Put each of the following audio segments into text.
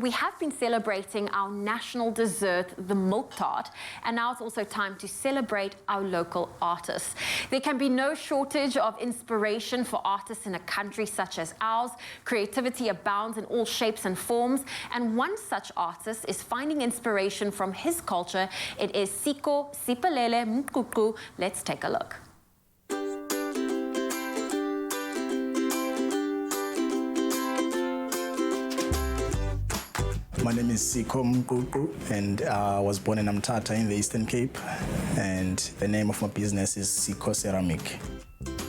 we have been celebrating our national dessert, the milk tart, and now it's also time to celebrate our local artists. There can be no shortage of inspiration for artists in a country such as ours. Creativity abounds in all shapes and forms, and one such artist is finding inspiration from his culture. It is Sikho Siphelele Mququ. Let's take a look. My name is Sikho Mququ, and I was born in Mthatha in the Eastern Cape, and the name of my business is Sikho Ceramic.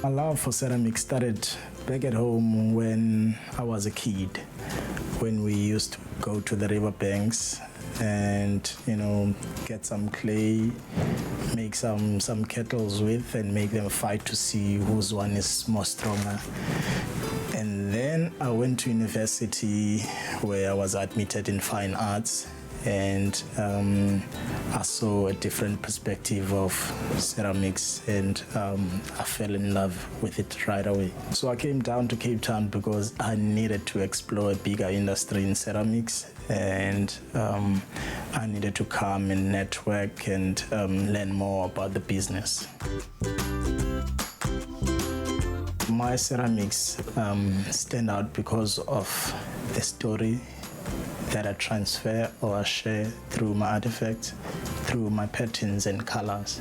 My love for ceramic started back at home when I was a kid, when we used to go to the riverbanks and, get some clay, make some kettles with, and make them fight to see whose one is more stronger. And then I went to university where I was admitted in fine arts, and I saw a different perspective of ceramics, and I fell in love with it right away. So I came down to Cape Town because I needed to explore a bigger industry in ceramics, and I needed to come and network and learn more about the business. My ceramics stand out because of the story that I transfer or I share through my artifacts, through my patterns and colors.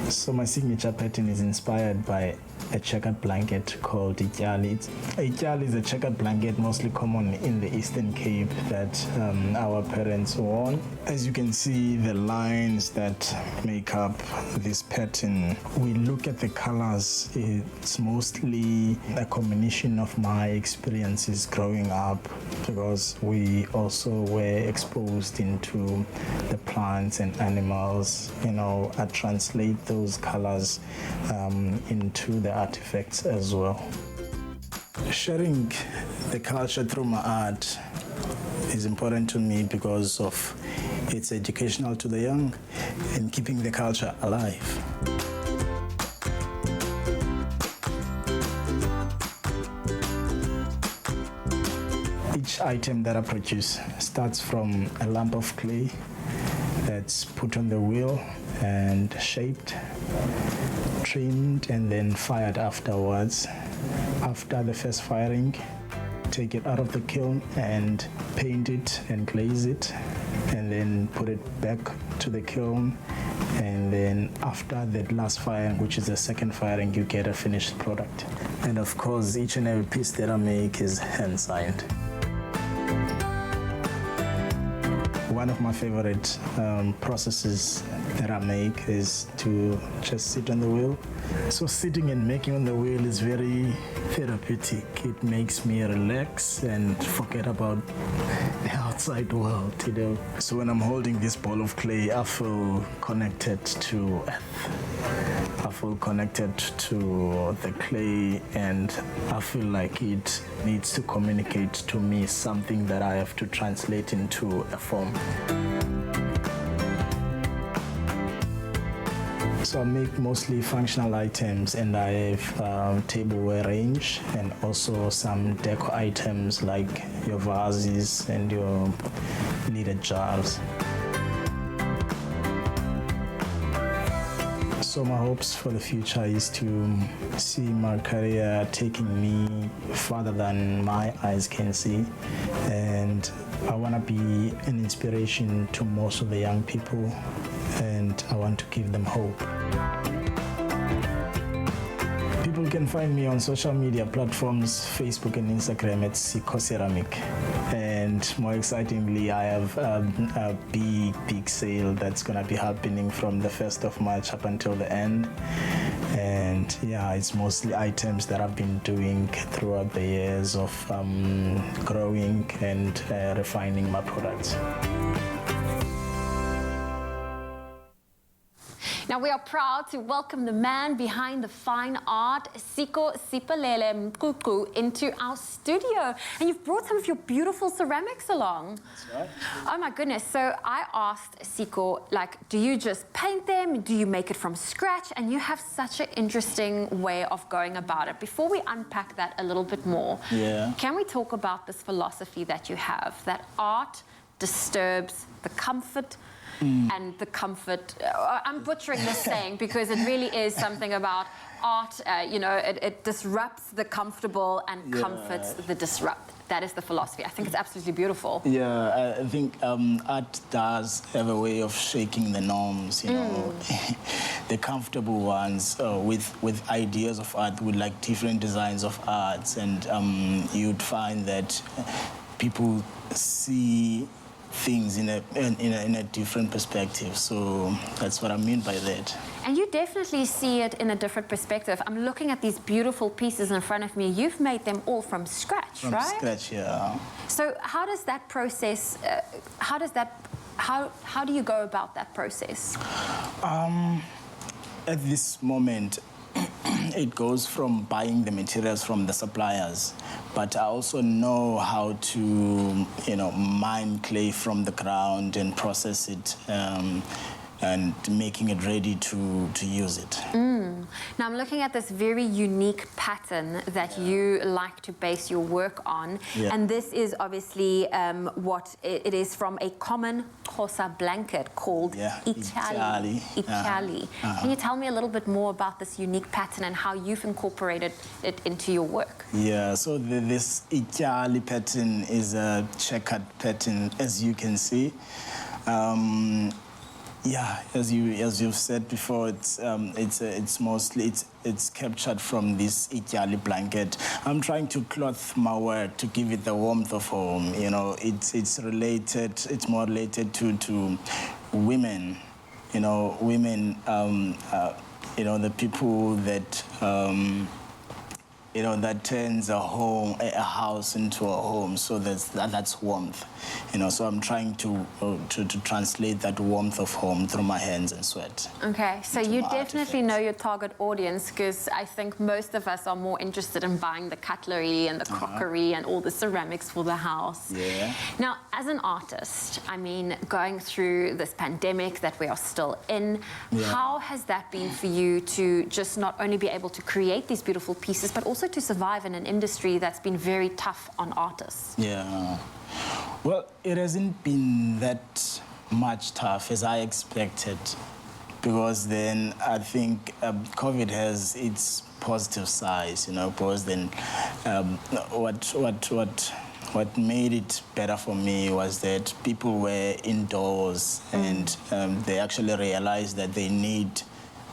So my signature pattern is inspired by a checkered blanket called Ityali. Ityali is a checkered blanket mostly common in the Eastern Cape that our parents wore. As you can see, the lines that make up this pattern, we look at the colors, it's mostly a combination of my experiences growing up, because we also were exposed into the plants and animals. I translate those colors into the artifacts as well. Sharing the culture through my art is important to me because of it's educational to the young and keeping the culture alive. Each item that I produce starts from a lump of clay that's put on the wheel and shaped, trimmed, and then fired afterwards. After the first firing, take it out of the kiln and paint it and glaze it, and then put it back to the kiln, and then after that last firing, which is the second firing, you get a finished product. And of course, each and every piece that I make is hand signed. One of my favorite processes that I make is to just sit on the wheel. So sitting and making on the wheel is very therapeutic. It makes me relax and forget about the outside world, So when I'm holding this ball of clay, I feel connected to earth. I feel connected to the clay, and I feel like it needs to communicate to me something that I have to translate into a form. So I make mostly functional items, and I have tableware range and also some deco items like your vases and your lidded jars. So my hopes for the future is to see my career taking me farther than my eyes can see, and I want to be an inspiration to most of the young people, and I want to give them hope. People can find me on social media platforms, Facebook and Instagram at Sikho Ceramic. And more excitingly, I have a big sale that's going to be happening from the 1st of March up until the end. And yeah, it's mostly items that I've been doing throughout the years of growing and refining my products. Now, Now we are proud to welcome the man behind the fine art, Sikho Siphelele Mququ, into our studio. And you've brought some of your beautiful ceramics along. That's right. Oh my goodness. So I asked Sikho, like, do you just paint them? Do you make it from scratch? And you have such an interesting way of going about it. Before we unpack that a little bit more, can we talk about this philosophy that you have, that art disturbs the comfort and the comfort. I'm butchering this saying because it really is something about art, you know, it disrupts the comfortable and comforts the disrupt. That is the philosophy. I think it's absolutely beautiful. Yeah, I think art does have a way of shaking the norms, you know, the comfortable ones with ideas of art, with like different designs of arts, and you'd find that people see things in a different perspective. So that's what I mean by that. And you definitely see it in a different perspective. I'm looking at these beautiful pieces in front of me. You've made them all from scratch, right? From scratch, yeah. So how does that process, how do you go about that process? At this moment, it goes from buying the materials from the suppliers, but I also know how to, you know, mine clay from the ground and process it and making it ready to use it. Now I'm looking at this very unique pattern that you like to base your work on, and this is obviously what it is from a common Xhosa blanket called Ityali. Can you tell me a little bit more about this unique pattern and how you've incorporated it into your work? Yeah, so this Ityali pattern is a checkered pattern, as you can see. Yeah, as you've said before, it's mostly captured from this Ityali blanket. I'm trying to cloth my work to give it the warmth of home. You know, it's related. It's more related to women. You know, women. You know, the people that. You know, that turns a house into a home. So that's warmth. You know, so I'm trying to translate that warmth of home through my hands and sweat. Okay, so you definitely know your target audience, because I think most of us are more interested in buying the cutlery and the crockery and all the ceramics for the house. Yeah. Now, as an artist, I mean, going through this pandemic that we are still in, how has that been for you to just not only be able to create these beautiful pieces, but also to survive in an industry that's been very tough on artists? Yeah. Well, it hasn't been that much tough as I expected, because then I think COVID has its positive sides, you know, because then what made it better for me was that people were indoors and they actually realized that they need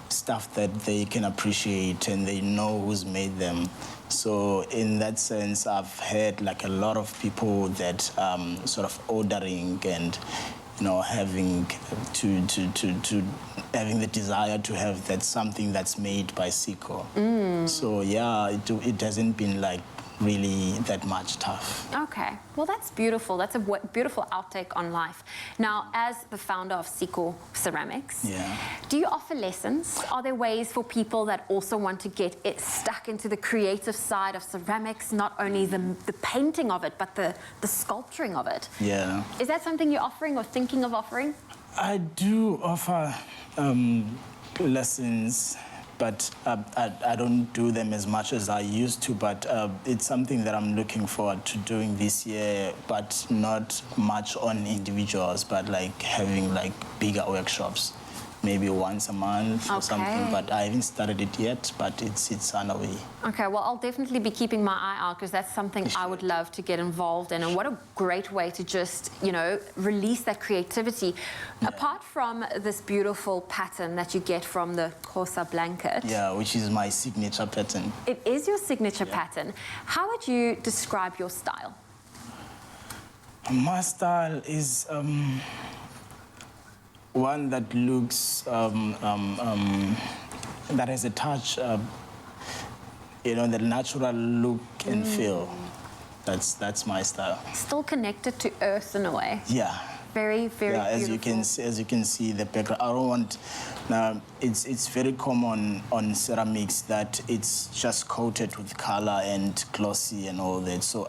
stuff that they can appreciate and they know who's made them. So in that sense, I've had like a lot of people that sort of ordering and, you know, having to having the desire to have that something that's made by Sikho. So yeah, it hasn't been like really that much tough. Okay, well that's beautiful. That's a beautiful outtake on life. Now, as the founder of Sikho Ceramics, do you offer lessons? Are there ways for people that also want to get stuck into the creative side of ceramics, not only the painting of it, but the sculpturing of it? Yeah. Is that something you're offering or thinking of offering? I do offer lessons, but I don't do them as much as I used to, but it's something that I'm looking forward to doing this year, but not much on individuals, but like having like bigger workshops, maybe once a month or something, but I haven't started it yet, but it's on the way. Okay, well, I'll definitely be keeping my eye out, because that's something I would love to get involved in, and what a great way to just, you know, release that creativity. Apart from this beautiful pattern that you get from the Xhosa blanket. Yeah, which is my signature pattern. It is your signature pattern. How would you describe your style? My style is one that looks, that has a touch, you know, the natural look and feel. That's my style. Still connected to earth in a way. Yeah, Very, very yeah, beautiful. as you can see the background. I don't want. Now it's very common on ceramics that it's just coated with color and glossy and all that. So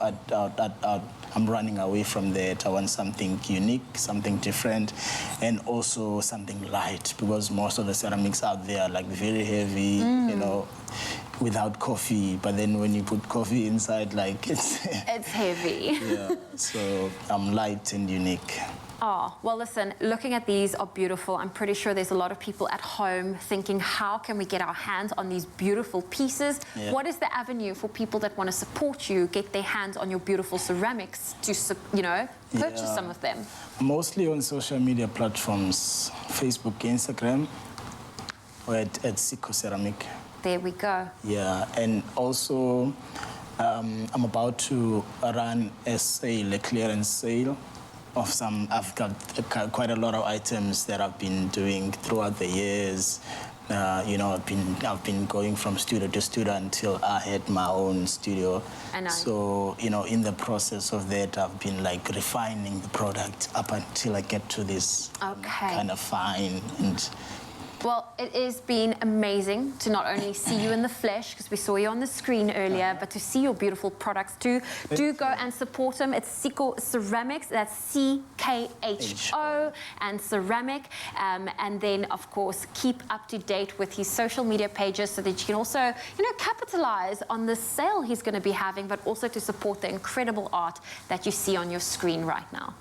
I'm running away from that. I want something unique, something different, and also something light, because most of the ceramics out there are like very heavy, you know, without coffee. But then when you put coffee inside, like it's heavy. yeah. So I'm light and unique. Oh, well, listen, looking at these are beautiful. I'm pretty sure there's a lot of people at home thinking, how can we get our hands on these beautiful pieces? Yeah. What is the avenue for people that want to support you, get their hands on your beautiful ceramics to, you know, purchase some of them? Mostly on social media platforms, Facebook, Instagram, or at Sikho Ceramic. There we go. Yeah, and also I'm about to run a sale, a clearance sale of some. I've got quite a lot of items that I've been doing throughout the years. You know, I've been going from studio to studio until I had my own studio. I know. So, you know, in the process of that, I've been like refining the product up until I get to this kind of fine and. Well, it has been amazing to not only see you in the flesh, because we saw you on the screen earlier, but to see your beautiful products too. Do go and support him. It's Sikho Ceramics. That's CKHO and ceramic. And then, of course, keep up to date with his social media pages so that you can also, you know, capitalize on the sale he's going to be having, but also to support the incredible art that you see on your screen right now.